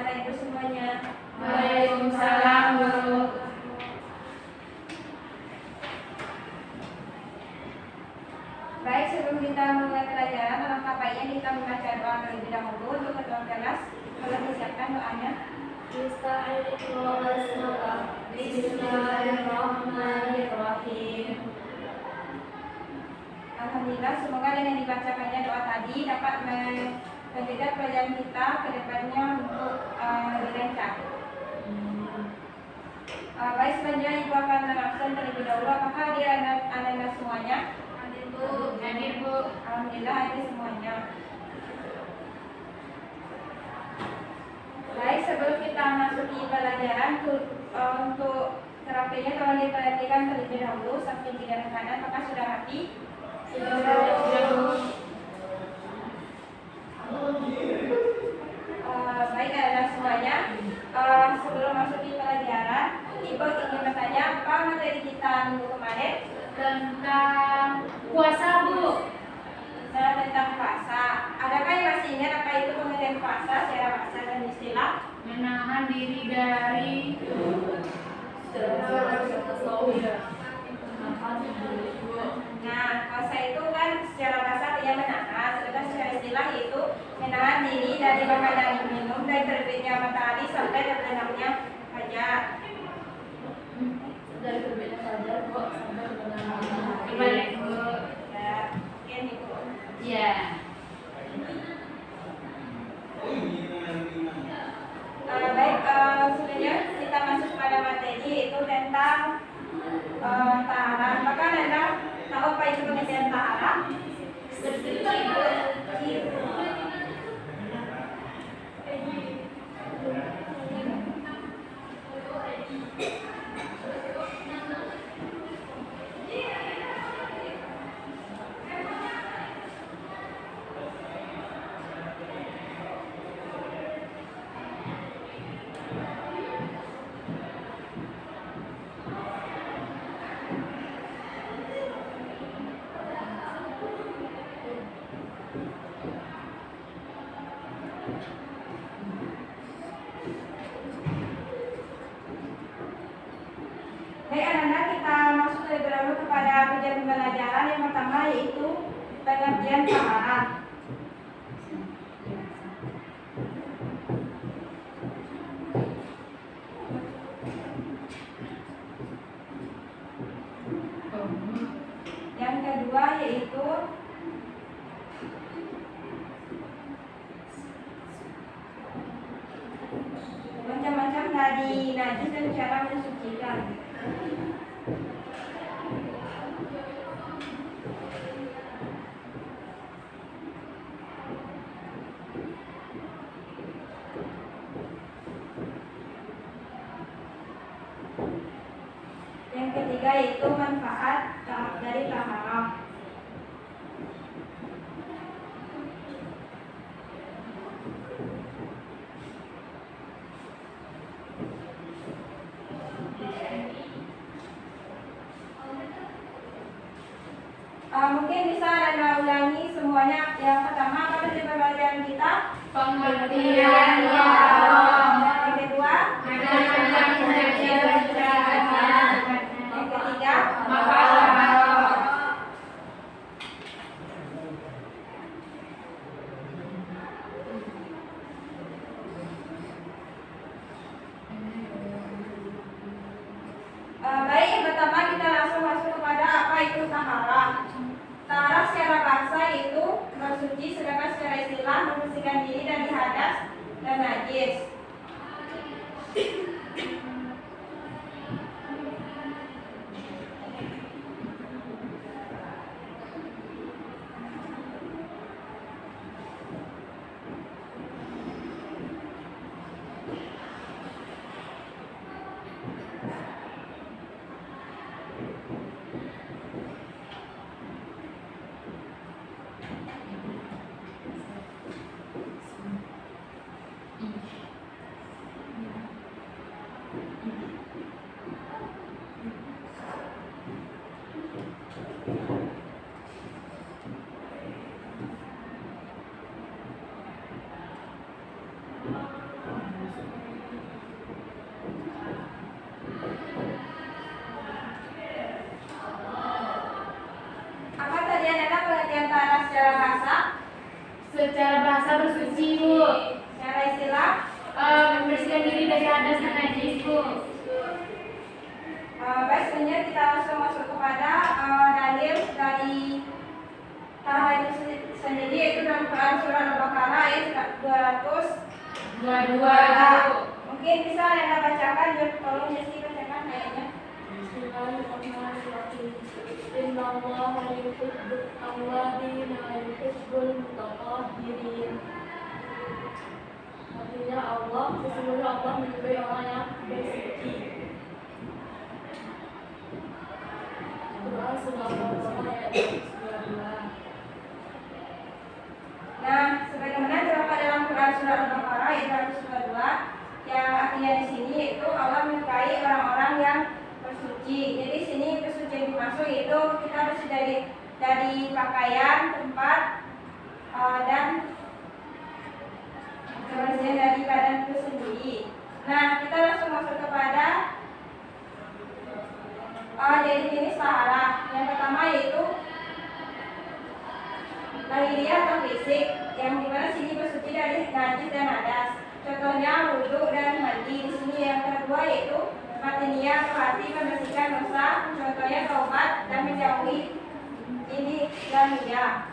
Bapak Ibu semuanya. Waalaikumsalam, Guru. Baik, sebelum kita mulai pelajaran, alangkah baiknya kita membaca doa terlebih dahulu untuk ketua kelas. Tolong disiapkan doanya. Bismillahirrahmanirrahim. Alhamdulillah, semoga dengan dibacakannya doa tadi dapat menjaga pelajaran kita ke depannya untuk lebih lancar. Baik, selanjutnya Ibu akan mengabsen terlebih dahulu. Apakah hadir anak-anak semuanya? Hadir, Bu. Alhamdulillah hadir semuanya. Baik, sebelum kita masuki pelajaran untuk terapinya tolong diperhatikan terlebih dahulu samping kiri dan kanan. Apakah sudah rapi? Sudah, Bu. Baik, anak semuanya. Sebelum masuki pelajaran, Ibu ingin bertanya apa materi kita minggu kemarin? Tentang puasa, Bu. Nah, tentang puasa. Adakah yang masih ingat apa itu pengertian puasa secara bahasa dan istilah? Menahan diri dari Nah, puasa itu kan secara bahasa dia menahan, sedangkan secara istilah yaitu menahan diri dari makan dan minum dari terbitnya matahari sampai terbenamnya fajar. dari terbitnya fajar, Bu, sampai terbenamnya matahari. Gimana, Bu? Ya, mungkin Ibu. Iya. Baik, sebenarnya kita masuk pada materi yaitu tentang taharan. Apakah Anda tahu apa itu pengertian taharan? Baik, anak-anak, kita masuk terlebih dahulu kepada tujuan pembelajaran yang pertama yaitu pengertian taharan. Yang kedua yaitu macam-macam dari najis dan cara mensucikan. Yang ketiga yaitu manfaat dari taharah. Mungkin bisa Anda ulangi semuanya. Yang pertama apa tadi pembelajaran kita? Pengertian haram. Yang kedua? Yang ketiga? Makanan haram. Baik, yang pertama kita langsung masuk kepada apa itu taharah. Taharah secara bahasa yaitu bersuci, sedangkan secara istilah membersihkan diri dari hadas dan najis. Apa tadi adalah pengertian tanah secara bahasa? Secara bahasa bersuci, Bu. Secara istilah? Membersihkan diri dari hadas dan najis, Bu. Baik, selanjutnya kita langsung masuk kepada dalil dari tanah itu sendiri, yaitu dalam Quran surah Al-Baqarah ayat 222. Mungkin bisa Anda bacakan, tolong Jessica bacakan ayatnya. Bismillahirrahmanirrahim. Innallaha yuhibbul tawwabin wa yuhibbul mutatahhirin. Artinya Allah, sesungguhnya Allah menyukai orang yang bersuci. Quran surah Al-Baqarah ayat 22. Nah, sebagaimana terdapat dalam Quran surah Al-Baqarah ayat 222, yang artinya di sini yaitu Allah menyukai orang-orang yang bersuci. Jadi sini bersuci yang dimaksud itu kita bersih dari pakaian, tempat, dan kebersihan dari badan itu sendiri. Nah, kita langsung masuk kepada jadi jenis taharah. Yang pertama yaitu lahiriah atau fisik, yang dimana sini bersuci dari najis dan hadas. Contohnya wudhu dan mandi. Di sini yang kedua yaitu batiniah atau hati, membersihkan dosa. Contohnya taubat dan menjauhi ini lahiriah.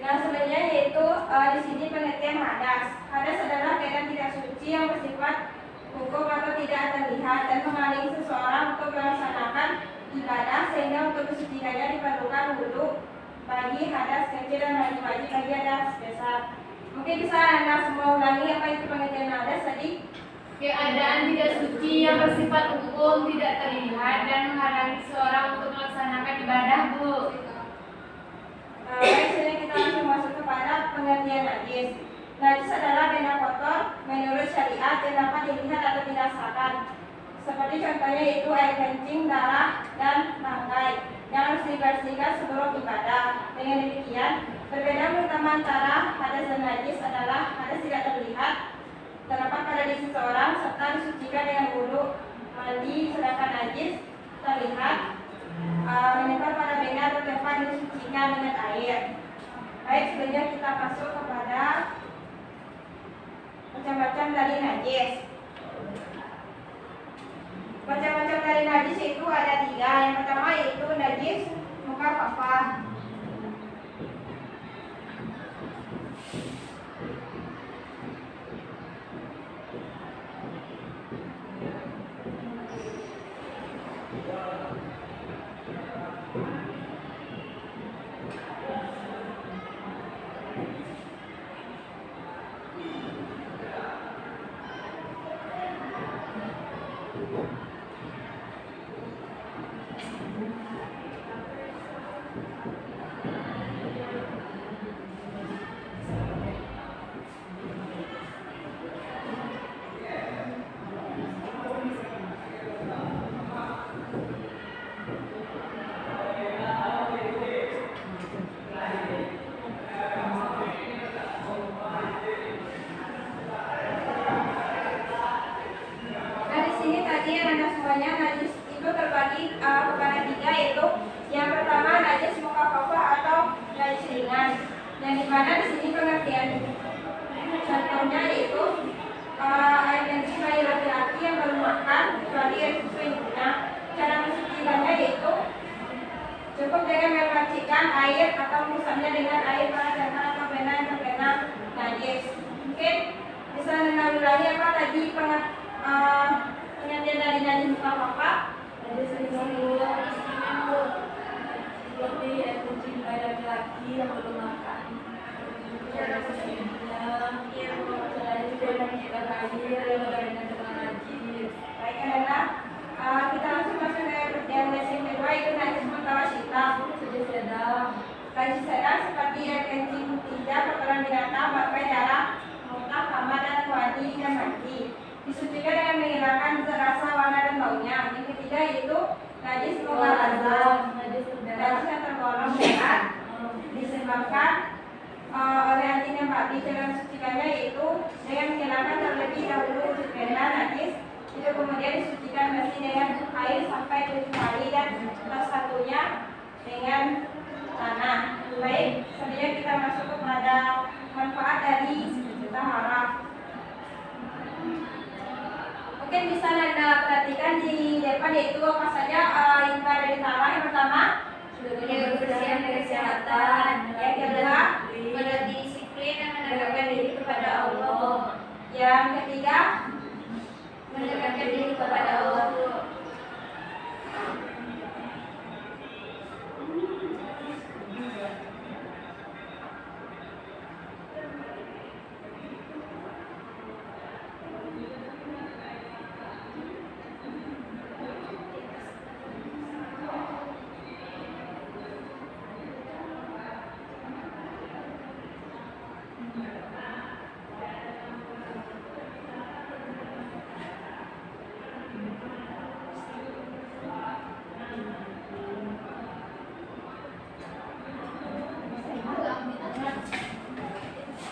Nah, sebenarnya yaitu di sini pengertian hadas. Hadas adalah keadaan tidak suci yang bersifat hukum atau tidak terlihat dan menghalangi seseorang untuk melaksanakan ibadah, sehingga untuk mensucikannya diperlukan wudhu bagi hadas kecil dan wajib bagi hadas besar. Mungkin bisa Anda semua ulangi apa itu pengertian hadas tadi? Keadaan tidak suci yang bersifat hukum, tidak terlihat dan menghalangi seseorang untuk melaksanakan ibadah, Bu. Baik, sekarang kita langsung masuk kepada pengertian najis. Najis adalah benda kotor menurut syariat yang dapat dilihat atau dirasakan. Seperti contohnya itu air kencing, darah, dan bangkai yang harus dibersihkan sebelum ibadah. Dengan demikian, perbedaan utama antara hadas dan najis adalah hadas tidak terlihat, terdapat pada diri seseorang, serta disucikan dengan wudhu, mandi, sedangkan najis terlihat menempel pada benda atau tempat disucikan dengan air. Baik, sebenarnya kita masuk kepada macam-macam dari najis. Macam-macam dari najis itu ada 3. Yang pertama yaitu najis muka kafah. Najis itu terbagi kepada 3, yaitu yang pertama najis mukhafafah atau najis ringan, yang dimana di sini pengertian contohnya yaitu air kencing bayi laki-laki yang baru makan kecuali air susu ibunya. Cara mensucikannya yaitu cukup dengan memercikan air atau mengusapnya dengan air pada atau pena yang terkena najis. Mungkin bisa mengulangi apa tadi pengertian dari najis mukhafafah? Najis ringan seperti air kencing bayi laki-laki yang belum makan. Cara mensucikannya, selain itu memercikan air yang berkaitan dengan najis. najis mughaladzah, najis yang tergolong berat, disebabkan oleh antinya babi dalam sucikannya, yaitu dengan menghilangkan terlebih dahulu wujud benda najis, itu kemudian disucikan bersih dengan air sampai 7 kali, dan salah satunya dengan tanah. Baik, selanjutnya kita masuk kepada manfaat dari taharah. Mungkin bisa Anda perhatikan di depan, yaitu apa saja yang ada di taharah. Yang pertama, kebersihan dan kesehatan. Yang kedua, Menjadi disiplin dan mendekatkan diri kepada Allah. yang ketiga, Mendekatkan diri kepada Allah.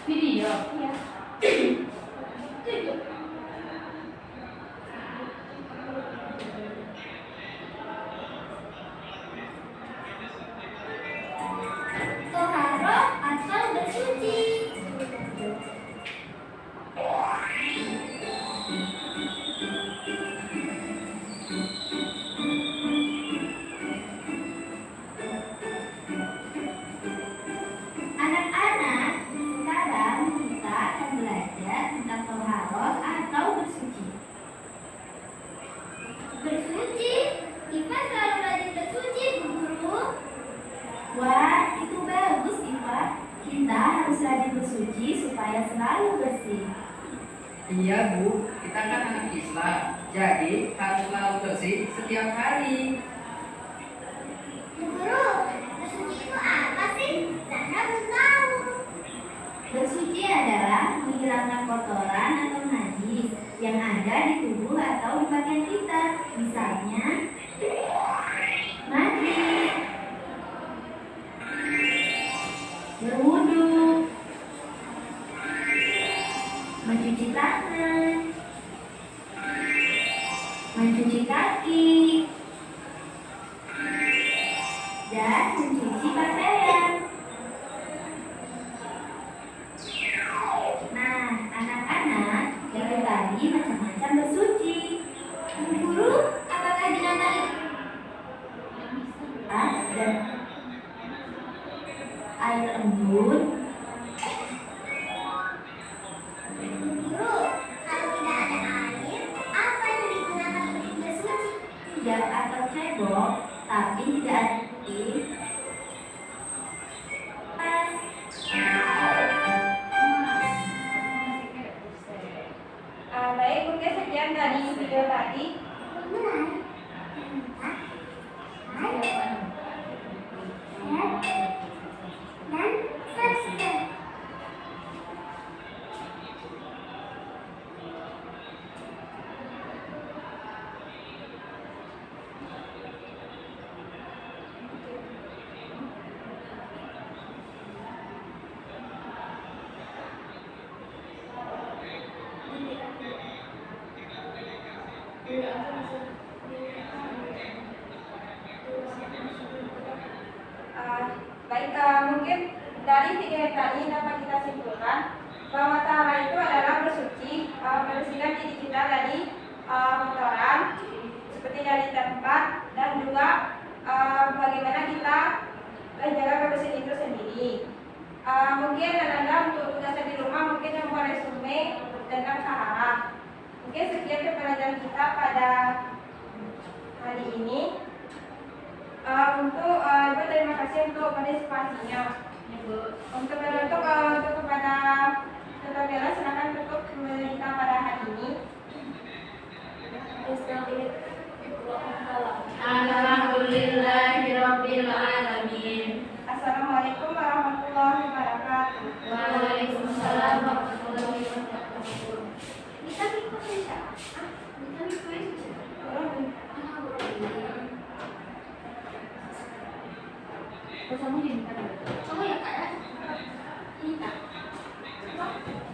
Video. Toharoh atau bersuci. Anak-anak, sekarang kita akan belajar tentang toharoh atau bersuci. Bersuci? Iva selalu rajin bersuci, Bu Guru. Wah, itu bagus, Iva. Kita harus rajin bersuci supaya selalu bersih. Iya Bu, kita kan anak Islam, jadi harus selalu bersih setiap hari. Bu Guru, bersuci itu apa sih? Saya belum tahu. Bersuci adalah menghilangkan kotoran atau najis yang ada di tubuh atau di bagian kita. Misalnya, mandi, berwudu, mencuci tangan, mencuci kaki, dan mencuci pakaian. Nah, anak-anak, itu tadi macam-macam bersuci. Bu Guru, apakah binatang itu? Ada air embun. Bu Guru, kalau tidak ada air, apa yang digunakan untuk bersuci? Tidak atau cebok, tapi tidak ada air. Pas. baik, mungkin sekian dari video tadi. Dan subscribe. Baik, mungkin dari video yang tadi dapat kita simpulkan bahwa taharah itu adalah bersuci, membersihkan diri kita dari kotoran seperti dari tempat, dan juga bagaimana kita menjaga kebersihan itu sendiri. Mungkin Anda untuk tugasnya di rumah mungkin yang mau resume tentang taharah. Mungkin sekian pembelajaran kita pada hari ini. Untuk Ibu terima kasih untuk partisipasinya. Untuk menutup untuk kepada Dr. Bella, silakan tutup kita pada hari ini. Alhamdulillahirabbil alamin. Assalamualaikum warahmatullahi wabarakatuh. Waalaikumsalam warahmatullahi wabarakatuh. Bisa mengikuti Bisa mengikuti. Orang Terus kamu jadi minta Kamu ya kak ya? Ini kak.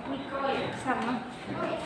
Niko ya sama. Oh ya.